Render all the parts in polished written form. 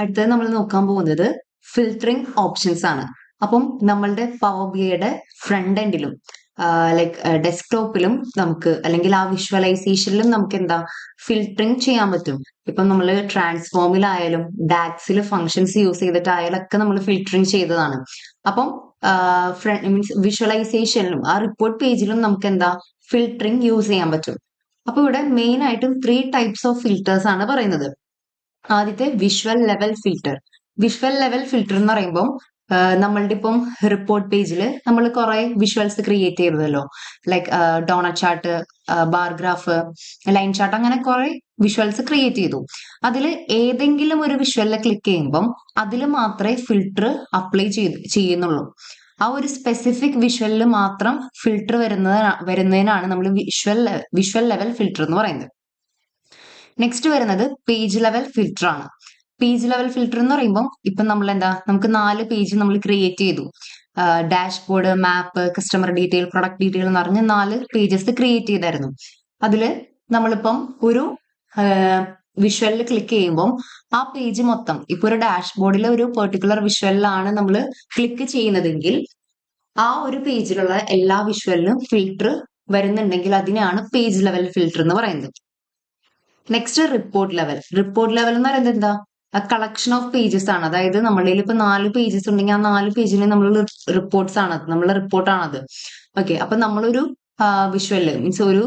അടുത്തത് നമ്മൾ നോക്കാൻ പോകുന്നത് ഫിൽറ്ററിംഗ് ഓപ്ഷൻസ് ആണ്. അപ്പം നമ്മളുടെ പവർ ബിഐയുടെ ഫ്രണ്ട് എൻഡിലും ലൈക്ക് ഡെസ്ക്ടോപ്പിലും നമുക്ക് അല്ലെങ്കിൽ ആ വിഷ്വലൈസേഷനിലും നമുക്ക് എന്താ ഫിൽറ്ററിംഗ് ചെയ്യാൻ പറ്റും. ഇപ്പം നമ്മൾ ട്രാൻസ്ഫോമിലായാലും ഡാക്സിൽ ഫങ്ഷൻസ് യൂസ് ചെയ്തിട്ടായാലും ഒക്കെ നമ്മൾ ഫിൽറ്ററിംഗ് ചെയ്തതാണ്. അപ്പം മീൻസ് വിഷ്വലൈസേഷനിലും ആ റിപ്പോർട്ട് പേജിലും നമുക്ക് എന്താ ഫിൽറ്ററിംഗ് യൂസ് ചെയ്യാൻ പറ്റും. അപ്പൊ ഇവിടെ മെയിൻ ആയിട്ടും 3 ടൈപ്സ് ഓഫ് ഫിൽറ്റേഴ്സ് ആണ് പറയുന്നത്. ആദ്യത്തെ visual level filter. Visual level filter എന്ന് പറയുമ്പോൾ നമ്മളുടെ ഇപ്പം റിപ്പോർട്ട് പേജിൽ നമ്മൾ കുറെ വിഷ്വൽസ് ക്രിയേറ്റ് ചെയ്തതല്ലോ, like donut chart, bar graph, line chart, അങ്ങനെ കുറെ വിഷ്വൽസ് ക്രിയേറ്റ് ചെയ്തു. അതിൽ ഏതെങ്കിലും ഒരു വിഷ്വലിൽ ക്ലിക്ക് ചെയ്യുമ്പം അതിൽ മാത്രമേ ഫിൽറ്റർ അപ്ലൈ ചെയ്യുന്നുള്ളൂ. ആ ഒരു സ്പെസിഫിക് വിഷ്വലിൽ മാത്രം ഫിൽറ്റർ വരുന്നതിനാണ് നമ്മൾ വിഷ്വൽ ലെവൽ ഫിൽറ്റർ എന്ന് പറയുന്നത്. നെക്സ്റ്റ് വരുന്നത് പേജ് ലെവൽ ഫിൽറ്റർ ആണ്. പേജ് ലെവൽ ഫിൽറ്റർ എന്ന് പറയുമ്പോൾ ഇപ്പം നമ്മൾ എന്താ നമുക്ക് 4 പേജ് നമ്മൾ ക്രിയേറ്റ് ചെയ്തു. ഡാഷ്ബോർഡ്, മാപ്പ്, കസ്റ്റമർ ഡീറ്റെയിൽ, പ്രൊഡക്റ്റ് ഡീറ്റെയിൽ എന്ന് പറഞ്ഞ് 4 പേജസ് ക്രിയേറ്റ് ചെയ്തായിരുന്നു. അതില് നമ്മളിപ്പം ഒരു വിഷ്വലിൽ ക്ലിക്ക് ചെയ്യുമ്പോൾ ആ പേജ് മൊത്തം ഇപ്പൊ ഒരു ഡാഷ്ബോർഡിലെ ഒരു പെർട്ടിക്കുലർ വിഷ്വലിലാണ് നമ്മൾ ക്ലിക്ക് ചെയ്യുന്നതെങ്കിൽ ആ ഒരു പേജിലുള്ള എല്ലാ വിഷ്വലിനും ഫിൽറ്റർ വരുന്നുണ്ടെങ്കിൽ അതിനാണ് പേജ് ലെവൽ ഫിൽറ്റർ എന്ന് പറയുന്നത്. Next report level. Report level എന്ന് പറയുന്നത് എന്താ, കളക്ഷൻ ഓഫ് പേജസ് ആണ്. അതായത് നമ്മളുടെ ഇപ്പൊ 4 പേജസ് ഉണ്ടെങ്കിൽ ആ 4 പേജിന് നമ്മൾ റിപ്പോർട്ട്സ് ആണ്, നമ്മളെ റിപ്പോർട്ടാണത്. ഓക്കെ, അപ്പൊ നമ്മളൊരു വിഷ്വല് മീൻസ് ഒരു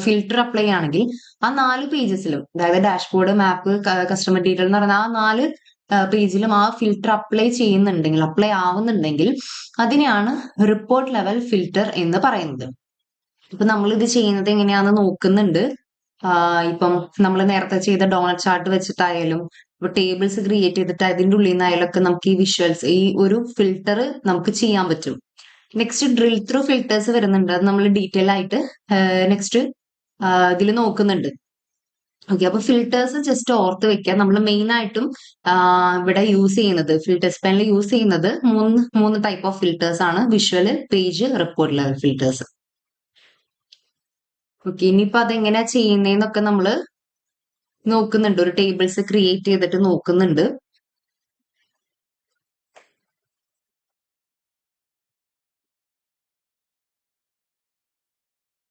ഫിൽറ്റർ അപ്ലൈ ആണെങ്കിൽ ആ 4 പേജസിലും, അതായത് ഡാഷ്ബോർഡ്, മാപ്പ്, കസ്റ്റമർ ഡീറ്റെയിൽ എന്ന് പറയുന്ന ആ 4 പേജിലും ആ ഫിൽറ്റർ അപ്ലൈ ആവുന്നുണ്ടെങ്കിൽ അതിനെയാണ് റിപ്പോർട്ട് ലെവൽ ഫിൽറ്റർ എന്ന് പറയുന്നത്. ഇപ്പൊ നമ്മൾ ഇത് ചെയ്യുന്നത് എങ്ങനെയാന്ന് നോക്കുന്നുണ്ട്. ഇപ്പം നമ്മൾ നേരത്തെ ചെയ്ത ഡോണറ്റ് ചാർട്ട് വെച്ചിട്ടായാലും ഇപ്പൊ ടേബിൾസ് ക്രിയേറ്റ് ചെയ്തിട്ട് അതിന്റെ ഉള്ളിൽ നിന്നായാലും ഒക്കെ നമുക്ക് ഈ വിഷ്വൽസ്, ഈ ഒരു ഫിൽറ്റർ നമുക്ക് ചെയ്യാൻ പറ്റും. നെക്സ്റ്റ് ഡ്രിൽ ത്രൂ ഫിൽറ്റേഴ്സ് വരുന്നുണ്ട്. അത് നമ്മൾ ഡീറ്റെയിൽ ആയിട്ട് നെക്സ്റ്റ് ഇതിൽ നോക്കുന്നുണ്ട്. ഓക്കെ, അപ്പൊ ഫിൽറ്റേഴ്സ് ജസ്റ്റ് ഓർത്ത് വെക്കാം. നമ്മൾ മെയിൻ ആയിട്ടും ഇവിടെ യൂസ് ചെയ്യുന്നത്, ഫിൽറ്റേഴ്സ് പാനൽ യൂസ് ചെയ്യുന്നത് മൂന്ന് ടൈപ്പ് ഓഫ് ഫിൽറ്റേഴ്സ് ആണ്: visual, page, report level filters. Okay, ഇനിയിപ്പോ അതെങ്ങനെയാ ചെയ്യുന്നതെന്നൊക്കെ നമ്മൾ നോക്കുന്നുണ്ട്. ഒരു ടേബിൾസ് ക്രിയേറ്റ് ചെയ്തിട്ട് നോക്കുന്നുണ്ട്.